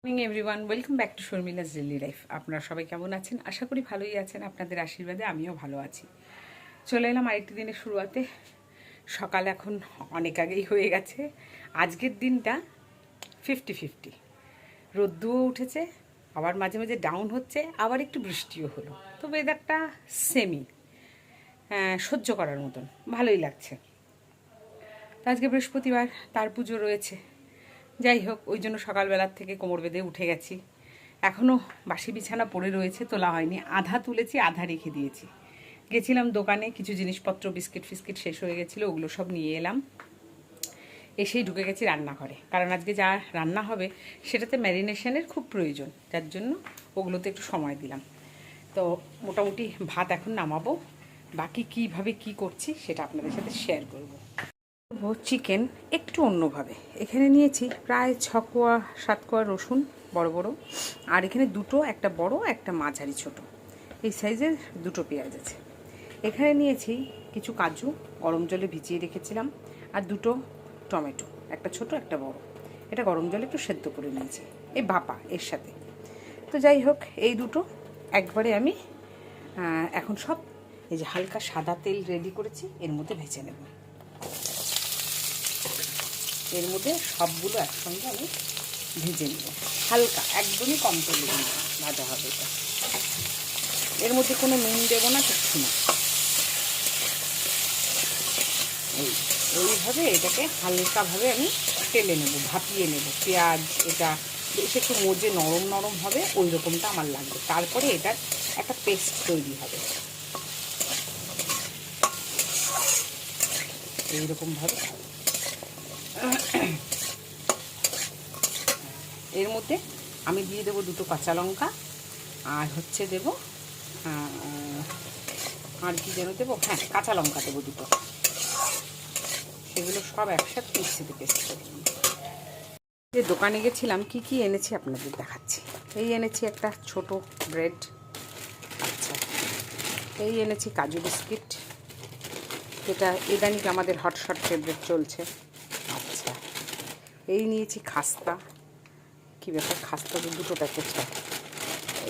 Morning everyone, welcome back to Sharmila's daily life. আপনারা সবাই কেমন আছেন? আশা করি ভালোই আছেন। আপনাদের আশীর্বাদে আমিও ভালো আছি। চলে এলাম আরেকটি দিনের শুরুয়াতে। সকাল এখন অনেক আগেই হয়ে গেছে। আজকের দিনটা 50-50, রোদ্দুও উঠেছে, আবার মাঝে মাঝে ডাউন হচ্ছে, আবার একটু বৃষ্টিও হলো। তো ওয়েদারটা সেমি, সহ্য করার মতন, ভালোই লাগছে। তো আজকে বৃহস্পতিবার, তার পুজো রয়েছে। যাই হোক, ওই জন্য সকালবেলার থেকে কোমর বেঁধে উঠে গেছি। এখনও বাসি বিছানা পড়ে রয়েছে, তোলা হয়নি। আধা তুলেছি, আধা রেখে দিয়েছি। গেছিলাম দোকানে, কিছু জিনিসপত্র বিস্কিট ফিস্কিট শেষ হয়ে গেছিলো, ওগুলো সব নিয়ে এলাম। এসেই ঢুকে গেছি রান্নাঘরে, কারণ আজকে যা রান্না হবে সেটাতে ম্যারিনেশনের খুব প্রয়োজন, যার জন্য ওগুলোতে একটু সময় দিলাম। তো মোটামুটি ভাত এখন নামাবো। বাকি কীভাবে কি করছি সেটা আপনাদের সাথে শেয়ার করব। চিকেন একটু অন্যভাবে। এখানে নিয়েছি প্রায় 6 কোয়া 7 কোয়া রসুন, বড় বড়। আর এখানে দুটো, একটা বড় একটা মাঝারি ছোট, এই সাইজের দুটো পেঁয়াজ আছে। এখানে নিয়েছি কিছু কাজু, গরম জলে ভিজিয়ে রেখেছিলাম। আর দুটো টমেটো, একটা ছোট একটা বড়। এটা গরম জলে একটু সেদ্ধ করে নিয়েছি, এই ভাপা এর সাথে। তো যাই হোক, এই দুটো একবারে আমি এখন সব এই যে হালকা সাদা তেল রেডি করেছি, এর মধ্যে ভেজে নেব। এর মধ্যে সবগুলো একসঙ্গে আমি ভেজে নেব, হালকা, একদমই কম তেলে ভাজা হবে এটা। এর মধ্যে কোনো নুন দেবো না, কিচ্ছু না। এইভাবে এটাকে হালকাভাবে আমি তেলে নেব, ভাপিয়ে নেব। পেঁয়াজ এটা বেশ একটু মজে নরম নরম হবে, ওই রকমটা আমার লাগবে। তারপরে এটার একটা পেস্ট তৈরি হবে এইরকমভাবে। এর মধ্যে আমি দিয়ে দেবো দুটো কাঁচা লঙ্কা, আর হচ্ছে দেবো আর কি যেন দেবো, হ্যাঁ কাঁচা লঙ্কা দেবো দুটো। সেগুলো সব একসাথে মিক্সিতে পেস্ট করে নিই। যে দোকানে গেছিলাম, কি কি এনেছি আপনাদের দেখাচ্ছি। এই এনেছি একটা ছোট ব্রেড, আচ্ছা। এই এনেছি কাজু বিস্কিট, যেটা ইদানিং আমাদের হটশট ফেভারিট চলছে, আচ্ছা। এই নিয়েছি খাস্তা। কী ব্যাপার, খাস্তা দুটো প্যাকেট হয়।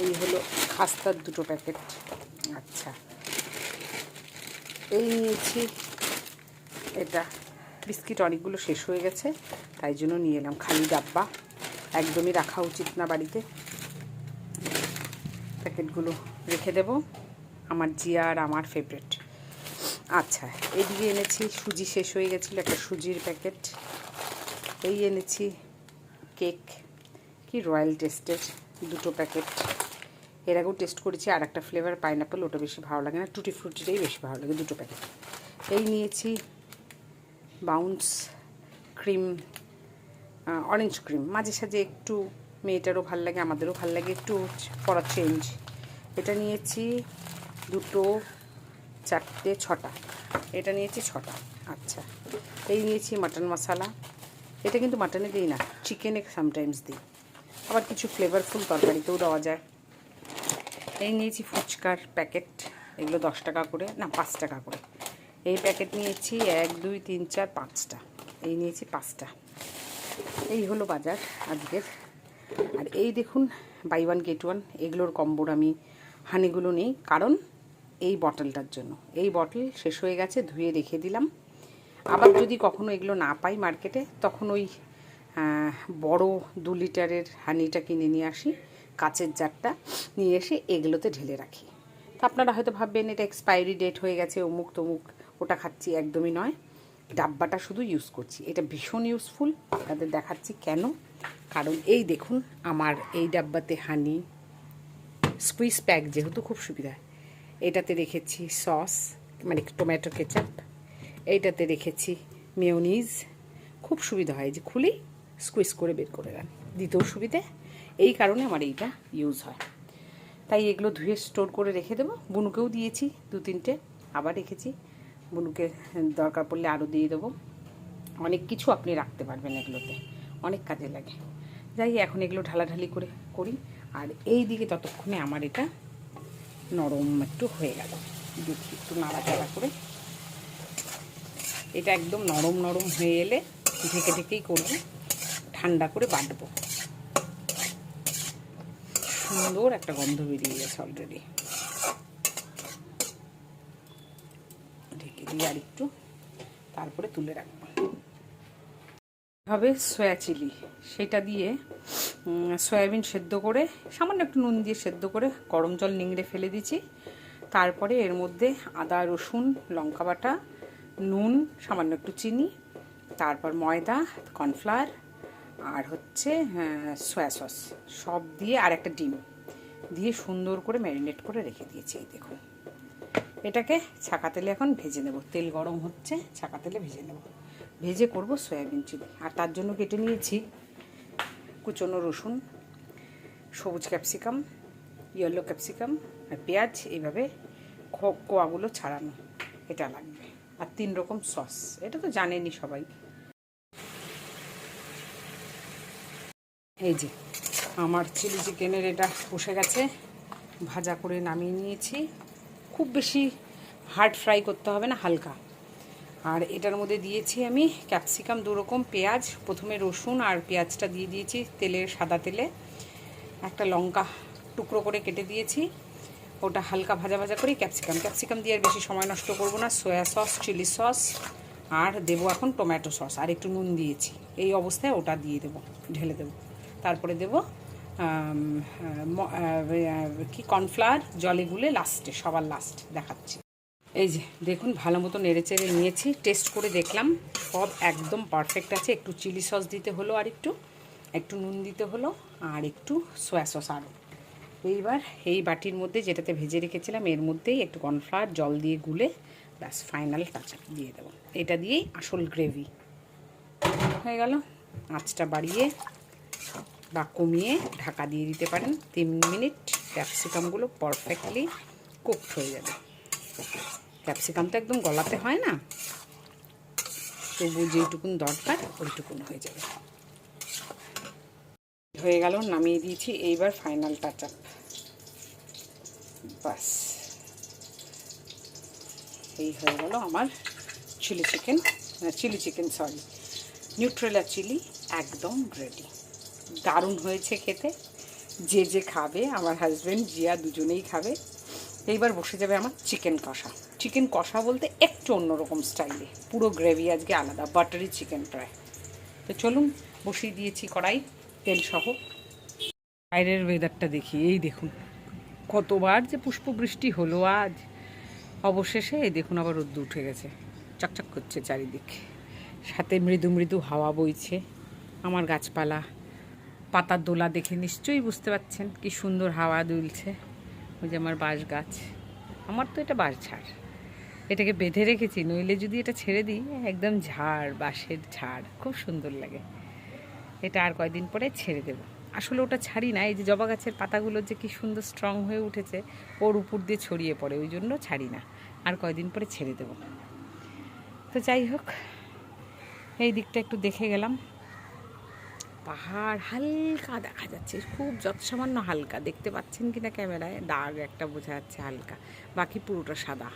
এই হলো খাস্তার দুটো প্যাকেট, আচ্ছা। এই নিয়েছি এটা বিস্কিট, অনেকগুলো শেষ হয়ে গেছে, তাই জন্য নিয়ে এলাম। খালি ডাব্বা, একদমই রাখা উচিত না বাড়িতে। প্যাকেটগুলো রেখে দেব, আমার জিয়া আর আমার ফেভারিট। আচ্ছা, এদিকে এনেছি সুজি, শেষ হয়ে গেছিলো, একটা সুজির প্যাকেট। এই এনেছি কেক, কি রয়্যাল টেস্টের দুটো প্যাকেট। এর আগেও টেস্ট করেছি, আর একটা ফ্লেভার পাইনাপেল, ওটা বেশি ভালো লাগে না, টুটি ফ্রুটিটাই বেশি ভালো লাগে, দুটো প্যাকেট। এই নিয়েছি বাউন্স ক্রিম, অরেঞ্জ ক্রিম। মাঝে সাঝে একটু মেয়েটারও ভাল লাগে, আমাদেরও ভাল লাগে একটু ফর আ চেঞ্জ। এটা নিয়েছি দুটো, চারটে, ছটা। এটা নিয়েছি ছটা, আচ্ছা। এই নিয়েছি মাটন মশলা। এটা কিন্তু মাটনে দিই না, চিকেনে সামটাইমস দিই, আবার কিছু ফ্লেভারফুল তরকারিতেও দেওয়া যায়। এই নিয়েছি ফুচকার প্যাকেট, এগুলো 10 টাকা করে, না 5 টাকা করে। এই প্যাকেট নিয়েছি 1 2 3 4 5টা, এই নিয়েছি 5টা। এই হলো বাজার আজকের। আর এই দেখুন, বাই ওয়ান গেট ওয়ান, এগুলোর কম্বোর আমি হানিগুলো নেই, কারণ এই বটলটার জন্য। এই বটল শেষ হয়ে গেছে, ধুয়ে রেখে দিলাম। আবার যদি কখনো এগুলো না পাই মার্কেটে, তখন ওই বড় 2 লিটারের হানিটা কিনে নিয়ে আসি, কাচের জারটা নিয়ে এসে এগুলোতে ঢেলে রাখি। তো আপনারা হয়তো ভাববেন এটা এক্সপায়ারি ডেট হয়ে গেছে, অমুক তমুক, ওটা খাচ্ছি, একদমই নয়। ডাব্বাটা শুধু ইউজ করছি, এটা ভীষণ ইউজফুল। আপনাদের দেখাচ্ছি কেন, কারণ এই দেখুন, আমার এই ডাব্বাতে হানি, স্কুইজ প্যাক যেহেতু খুব সুবিধা। এটাতে রেখেছি সস, মানে টমেটো কেচাপ। এইটাতে রেখেছি মেয়োনিজ, খুব সুবিধা হয়, যে খুলি স্কুইজ করে বের করে দেন, দিতেও সুবিধে। এই কারণে আমার এইটা ইউজ হয়। তাই এগুলো ধুয়ে স্টোর করে রেখে দেবো। বুনুকেও দিয়েছি 2-3টে, আবার রেখেছি, বুনুকে দরকার পড়লে আরও দিয়ে দেবো। অনেক কিছু আপনি রাখতে পারবেন এগুলোতে, অনেক কাজে লাগে। যাই, এখন এগুলো ঢালাঢালি করে করি। আর এই দিকে ততক্ষণে আমার এটা নরম একটু হয়ে গেল, দেখি একটু নাড়াচাড়া করে। এটা একদম নরম নরম হয়ে এলে ঢেকে ঢেকেই করবো, ঠান্ডা করে বাটবো। সুন্দর একটা গন্ধ বেরিয়ে গেছে অলরেডি। ঢেকে দিয়ে আর একটু, তারপরে তুলে রাখবো। হবে সয়া চিলি, সেটা দিয়ে সয়াবিন সেদ্ধ করে সামান্য একটু নুন দিয়ে সেদ্ধ করে গরম জল নিংড়ে ফেলে দিয়েছি। তারপরে এর মধ্যে আদা, রসুন, লঙ্কা বাটা, নুন, সামান্য একটু চিনি, তারপর ময়দা, কর্নফ্লাওয়ার আর হচ্ছে সয়া সস সব দিয়ে আর একটা ডিম দিয়ে সুন্দর করে ম্যারিনেট করে রেখে দিয়েছি। এই দেখুন, এটাকে ছাকা তেলে এখন ভেজে নেব। তেল গরম হচ্ছে, ছাকা তেলে ভেজে নেব। ভেজে করব সয়াবিন চিলি। আর তার জন্য কেটে নিয়েছি কুচনো রসুন, সবুজ ক্যাপসিকাম, ইয়েলো ক্যাপসিকাম আর পেঁয়াজ, এইভাবে কোয়াগুলো ছাড়ানো, এটা লাগবে। আর 3 রকম সস, এটা তো জানেনই সবাই। এই যে আমার চিলি চিকেনের এটা বসে গেছে, ভাজা করে নামিয়ে নিয়েছি। খুব বেশি হার্ড ফ্রাই করতে হবে না, হালকা। আর এটার মধ্যে দিয়েছি আমি ক্যাপসিকাম 2 রকম, পেঁয়াজ, প্রথমে রসুন আর পেঁয়াজটা দিয়ে দিয়েছি তেলে, সাদা তেলে। একটা লঙ্কা টুকরো করে কেটে দিয়েছি, ওটা হালকা ভাজা ভাজা করে ক্যাপসিকাম দিয়ে আর বেশি সময় নষ্ট করব না। সয়া সস, চিলি সস আর দেবো এখন টমেটো সস, আর একটু নুন দিয়েছি। এই অবস্থায় ওটা দিয়ে দেবো, ঢেলে দেবো। তারপরে দেবো কি কর্নফ্লাওয়ার জলে গুলে লাস্টে, সবার লাস্ট দেখাচ্ছি। এই যে দেখুন, ভালো মতো নেড়ে চেড়ে নিয়েছি, টেস্ট করে দেখলাম সব একদম পারফেক্ট আছে। একটু চিলি সস দিতে হলো, আর একটু নুন দিতে হলো, আর একটু সয়া সস আরও। এইবার এই বাটির মধ্যে যেটাতে ভেজে রেখেছিলাম এর মধ্যেই একটু কর্নফ্লাওয়ার জল দিয়ে গুলে ব্যাস ফাইনাল টাচ দিয়ে দেবো। এটা দিয়েই আসল গ্রেভি হয়ে গেল। আঁচটা বাড়িয়ে বা কমিয়ে ঢাকা দিয়ে দিতে পারেন, 3 মিনিট। ক্যাপসিকামগুলো পারফেক্টলি কুকড হয়ে যাবে। ক্যাপসিকাম তো একদম গলাতে হয় না, তবু যেইটুকুন দরকার ওইটুকুন হয়ে যাবে। হয়ে গেল, নামিয়ে দিয়েছি। এইবার ফাইনাল টাচ আপ, বাস এই হয়ে গেল আমার চিলি চিকেন নিউট্রেলা চিলি একদম রেডি। দারুণ হয়েছে খেতে। যে খাবে, আমার হাজব্যান্ড, জিয়া দুজনেই খাবে। এইবার বসে যাবে আমার চিকেন কষা বলতে একটু অন্যরকম স্টাইলে, পুরো গ্রেভি আজকে আলাদা, বাটারি চিকেন প্রায়। তো চলুন, বসিয়ে দিয়েছি কড়াই তেল সহ। বাইরের ওয়েদারটা দেখি, এই দেখুন কতবার যে পুষ্পবৃষ্টি হলো আজ, অবশেষে এই দেখুন আবার রোদ্দু উঠে গেছে, চকচক করছে চারিদিক, সাথে মৃদু মৃদু হাওয়া বইছে। আমার গাছপালা পাতার দোলা দেখে নিশ্চয়ই বুঝতে পারছেন কি সুন্দর হাওয়া দুলছে। ওই যে আমার বাঁশ গাছ, আমার তো এটা বাঁশ ঝাড়, এটাকে বেঁধে রেখেছি, নইলে যদি এটা ছেড়ে দিই একদম ঝাড়, বাঁশের ঝাড়, খুব সুন্দর লাগে। এটা আর কয়দিন পরে ছেড়ে দেবো। আসলে ওটা ছাড়ি না, এই যে জবা গাছের পাতাগুলো যে কি সুন্দর স্ট্রং হয়ে উঠেছে, ওর উপর দিয়ে ছড়িয়ে পড়ে, ওই জন্য ছাড়ি না, আর কয়দিন পরে ছেড়ে দেবো। তো যাই হোক, এই দিকটা একটু দেখে গেলাম, পাহাড় হালকা দেখা যাচ্ছে, খুব যৎসামান্য হালকা, দেখতে পাচ্ছেন কিনা ক্যামেরায়, দাগ একটা বোঝা যাচ্ছে হালকা, বাকি পুরোটা সাদা।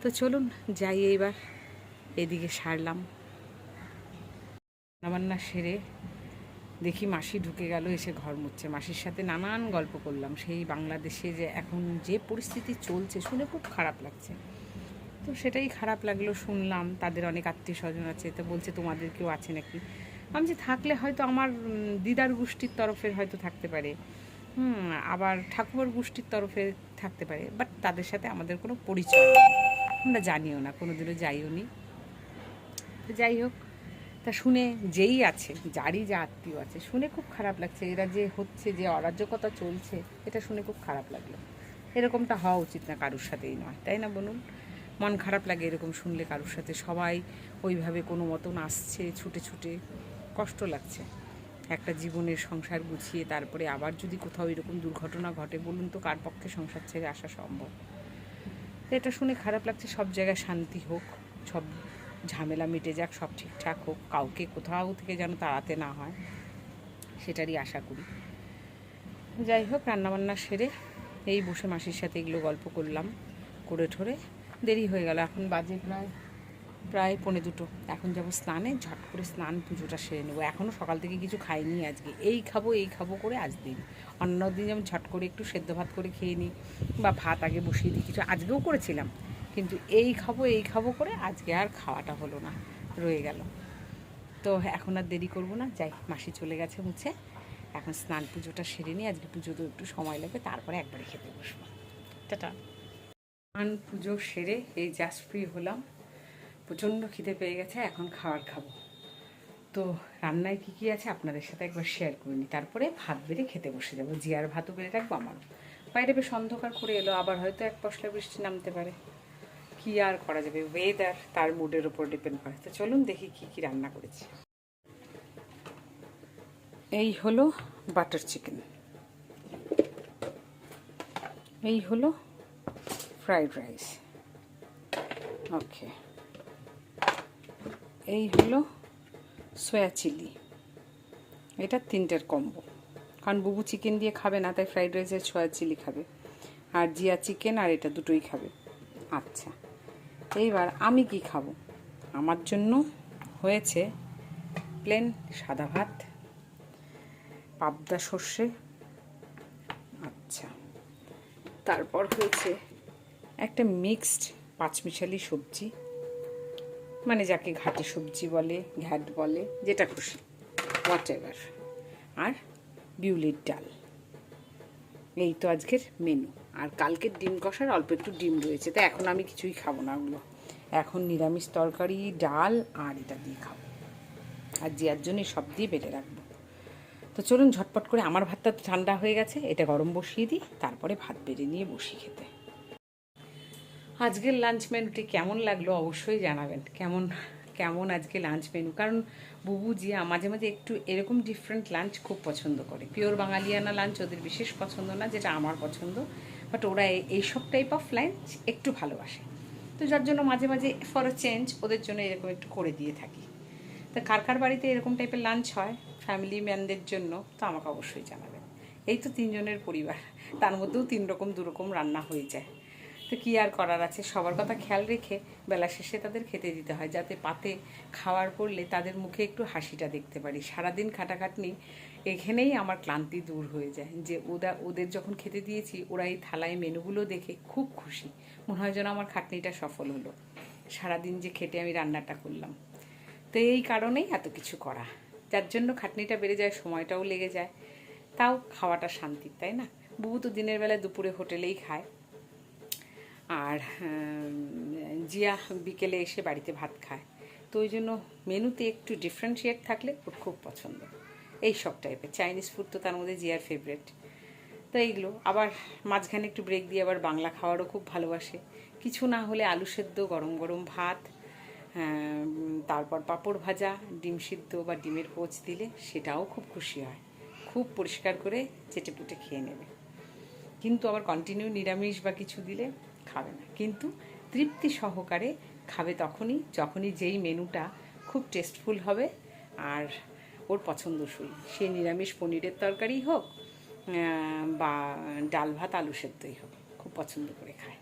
তো চলুন যাই, এইবার এদিকে সারলাম, রান্নাবান্না সেরে দেখি মাসি ঢুকে গেল, এসে ঘর মুছছে। মাসির সাথে নানান গল্প করলাম, সেই বাংলাদেশে যে এখন যে পরিস্থিতি চলছে শুনে খুব খারাপ লাগছে। তো সেটাই খারাপ লাগলো, শুনলাম তাদের অনেক আত্মীয় স্বজন আছে, তো বলছে তোমাদের কেউ আছে নাকি। আমি যে থাকলে হয়তো আমার দিদার গোষ্ঠীর তরফের হয়তো থাকতে পারে, আবার ঠাকুমার গোষ্ঠীর তরফে থাকতে পারে, বাট তাদের সাথে আমাদের কোনো পরিচয় নেই, আমরা জানিও না, কোনো দিনও যাইও নি। তো যাই হোক, তা শুনে যেই আছে, যারই যা আত্মীয় আছে, শুনে খুব খারাপ লাগছে। এরা যে হচ্ছে, যে অরাজকতা চলছে, এটা শুনে খুব খারাপ লাগলো। এরকমটা হওয়া উচিত না, কারুর সাথেই নয়, তাই না বলুন? মন খারাপ লাগে এরকম শুনলে কারুর সাথে, সবাই ওইভাবে কোনো মতন আসছে ছুটে ছুটে, কষ্ট লাগছে। একটা জীবনের সংসার গুছিয়ে তারপরে আবার যদি কোথাও এরকম দুর্ঘটনা ঘটে, বলুন তো কার পক্ষে সংসার ছেড়ে আসা সম্ভব? তো এটা শুনে খারাপ লাগছে। সব জায়গায় শান্তি হোক, সব ঝামেলা মিটে যাক, সব ঠিকঠাক হোক, কাউকে কোথাও থেকে যেন তাড়াতে না হয়, সেটারই আশা করি। যাই হোক, রান্নাবান্না সেরে এই বসে মাসির সাথে এগুলো গল্প করলাম, করে ঠোরে দেরি হয়ে গেল। এখন বাজে প্রায় প্রায় 1:45। এখন যাবো স্নানে, ঝট করে স্নান পুজোটা সেরে নেবো। এখনও সকাল থেকে কিছু খাইনি আজকে। এই খাবো করে আজ দিন। অন্য দিন যেমন ঝট করে একটু সেদ্ধ ভাত করে খেয়ে নিই বা ভাত আগে বসিয়ে দিই, কিছু আজকেও করেছিলাম, কিন্তু এই খাবো করে আজকে আর খাওয়াটা হলো না, রয়ে গেল। তো এখন আর দেরি করবো না, যাই, মাসি চলে গেছে মুছে। এখন স্নান পুজোটা সেরে নিই, আজকে পুজোতে একটু সময় লাগবে, তারপরে একবারে খেতে বসবো। টাটা। স্নান পুজো সেরে এই জাস্ট ফ্রি হলাম, প্রচণ্ড খিদে পেয়ে গেছে, এখন খাবার খাবো। তো রান্নায় কী কী আছে আপনাদের সাথে একবার শেয়ার করে নিই, তারপরে ভাত বেড়ে খেতে বসে যাবো। জিয়ার ভাতও বেড়ে রাখবো আমারও। বাইরে বেশ অন্ধকার করে এলো, আবার হয়তো এক পশলা বৃষ্টি নামতে পারে, কী আর করা যাবে, ওয়েদার তার মুডের উপর ডিপেন্ড করে। তো চলুন দেখি কী কী রান্না করেছি। এই হলো বাটার চিকেন, এই হলো ফ্রাইড রাইস, ওকে, এই হলো সয়া চিলি, এটা 3টের কম্বো, কারণ বুবু চিকেন দিয়ে খাবে না, তাই ফ্রাইড রাইসের সয়া চিলি খাবে, আর জিয়া চিকেন আর এটা দুটোই খাবে। আচ্ছা, এইবার আমি কি খাবো? আমার জন্য হয়েছে প্লেন সাদা ভাত, পাবদা সর্ষে, আচ্ছা, তারপর হয়েছে একটা মিক্সড পাঁচমিশালি সবজি, মানে যাকে ঘাটি সবজি বলে, ঘ্যাট বলে, যেটা খুশি, হোয়াট এভার, আর বিউলির ডাল। এই তো আজকের মেনু। আর কালকের ডিম কষার অল্প একটু ডিম রয়েছে, তাই এখন আমি কিছুই খাবো না ওগুলো, এখন নিরামিষ তরকারি, ডাল আর এটা দিয়ে খাবো, আর জিয়ার জন্য সব দিয়ে বেটে রাখবো। তো চলুন ঝটপট করে, আমার ভাতটা তো ঠান্ডা হয়ে গেছে, এটা গরম বসিয়ে দিই, তারপরে ভাত বেড়ে নিয়ে বসি খেতে। আজকের লাঞ্চ মেনুটি কেমন লাগলো অবশ্যই জানাবেন, কেমন আজকে লাঞ্চ মেনু, কারণ বুবু জিয়া মাঝে মাঝে একটু এরকম ডিফারেন্ট লাঞ্চ খুব পছন্দ করে। পিওর বাঙালিয়ানা লাঞ্চ ওদের বিশেষ পছন্দ না, যেটা আমার পছন্দ, বাট ওরা এইসব টাইপ অফ লাঞ্চ একটু ভালোবাসে। তো যার জন্য মাঝে মাঝে ফর আ চেঞ্জ ওদের জন্য এরকম একটু করে দিয়ে থাকি। তো কার বাড়িতে এরকম টাইপের লাঞ্চ হয় ফ্যামিলি ম্যানদের জন্য, তো আমাকে অবশ্যই জানাবেন। এই তো 3জনের পরিবার, তার মধ্যেও 2 রকম রান্না হয়ে যায়। তো কী আর করার আছে, সবার কথা খেয়াল রেখে বেলা শেষে তাদের খেতে দিতে হয়, যাতে পাতে খাওয়ার পড়লে তাদের মুখে একটু হাসিটা দেখতে পারি। সারাদিন খাটাখাটনি, এখানেই আমার ক্লান্তি দূর হয়ে যায়, যে ওদের যখন খেতে দিয়েছি, ওরা এই থালায় মেনুগুলো দেখে খুব খুশি, মনে হয় যেন আমার খাটনিটা সফল হলো, সারাদিন যে খেটে আমি রান্নাটা করলাম। তো এই কারণেই এত কিছু করা, যার জন্য খাটনিটা বেড়ে যায়, সময়টাও লেগে যায়, তাও খাওয়াটা শান্তির, তাই না? বুবু তো দিনের বেলায় দুপুরে হোটেলেই খায়, আর জিয়া বিকেলে এসে বাড়িতে ভাত খায়। তো ওই জন্য মেনুতে একটু ডিফারেন্সিয়েট থাকলে ওর খুব পছন্দ, এই সব টাইপের। চাইনিজ ফুড তো তার মধ্যে জিয়ার ফেভারেট। তো এইগুলো আবার মাঝখানে একটু ব্রেক দিয়ে আবার বাংলা খাওয়ারও খুব ভালোবাসে। কিছু না হলে আলু সেদ্ধ, গরম গরম ভাত, তারপর পাঁপড় ভাজা, ডিম সিদ্ধ বা ডিমের পোচ দিলে সেটাও খুব খুশি হয়, খুব পরিষ্কার করে চেটেপুটে খেয়ে নেবে। কিন্তু আবার কন্টিনিউ নিরামিষ বা কিছু দিলে খাবে না, কিন্তু তৃপ্তি সহকারে খাবে যখনই যেই মেনুটা খুব টেস্টফুল হবে আর ওর পছন্দসই, সে নিরামিষ পনিরের তরকারি হোক বা ডাল ভাত আলু সেদ্ধই হোক, খুব পছন্দ করে খায়।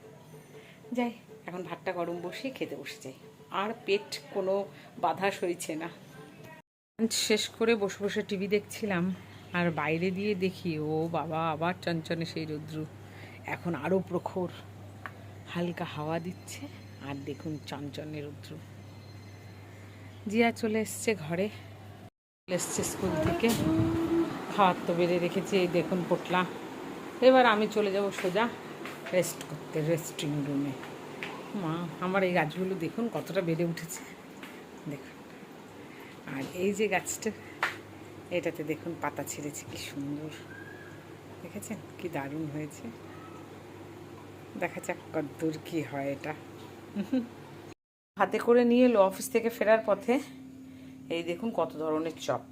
যাই, এখন ভাতটা গরম বসিয়ে খেতে বসে যাই, আর পেট কোনো বাধা সইছে না। লাঞ্চ শেষ করে বসে বসে টিভি দেখছিলাম, আর বাইরে দিয়ে দেখি ও বাবা, আবার চঞ্চনে সেই রৌদ্র, এখন আরও প্রখর, হালকা হাওয়া দিচ্ছে, আর দেখুন চঞ্চনে রৌদ্র। জিয়া চলে এসছে ঘরে, এসছে স্কুল থেকে, খাওয়ার তো বেড়ে রেখেছি, এই দেখুন পোটলা। এবার আমি চলে যাব সোজা রেস্ট করতে, রেস্টিং রুমে। মা, আমার এই গাছগুলো দেখুন কতটা বেড়ে উঠেছে, দেখুন। আর এই যে গাছটা, এটাতে দেখুন পাতা ছেড়েছে, কি সুন্দর, দেখেছেন কি দারুণ হয়েছে। দেখা যাক কতদূর কী হয় এটা। হাতে করে নিয়ে এলো অফিস থেকে ফেরার পথে, এই দেখুন কত ধরনের চপ,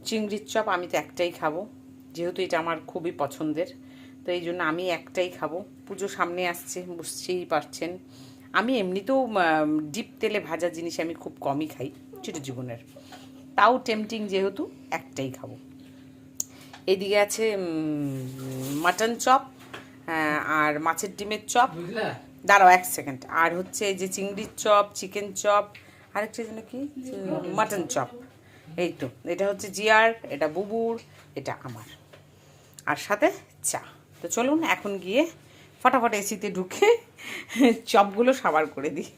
চিংড়ির চপ। আমি তো একটাই খাবো, যেহেতু এটা আমার খুবই পছন্দের, তো এই জন্য আমি একটাই খাবো। পুজো সামনে আসছে, বুঝতেই পারছেন। আমি এমনিতেও ডিপ তেলে ভাজা জিনিস আমি খুব কমই খাই চির জীবনের, তাও টেম্পটিং যেহেতু একটাই খাবো। এদিকে আছে মাটন চপ আর মাছের ডিমের চপ, দাঁড়াও 1 সেকেন্ড। আর হচ্ছে এই যে চিংড়ির চপ, চিকেন চপ, আরেকটা যেন কি মাটন চপ। এই তো এটা হচ্ছে জিয়ার, এটা বুবুর, এটা আমার, আর সাথে চা। তো চলুন এখন গিয়ে ফটাফট এসিতে ঢুকে চপগুলো সাবার করে দিই।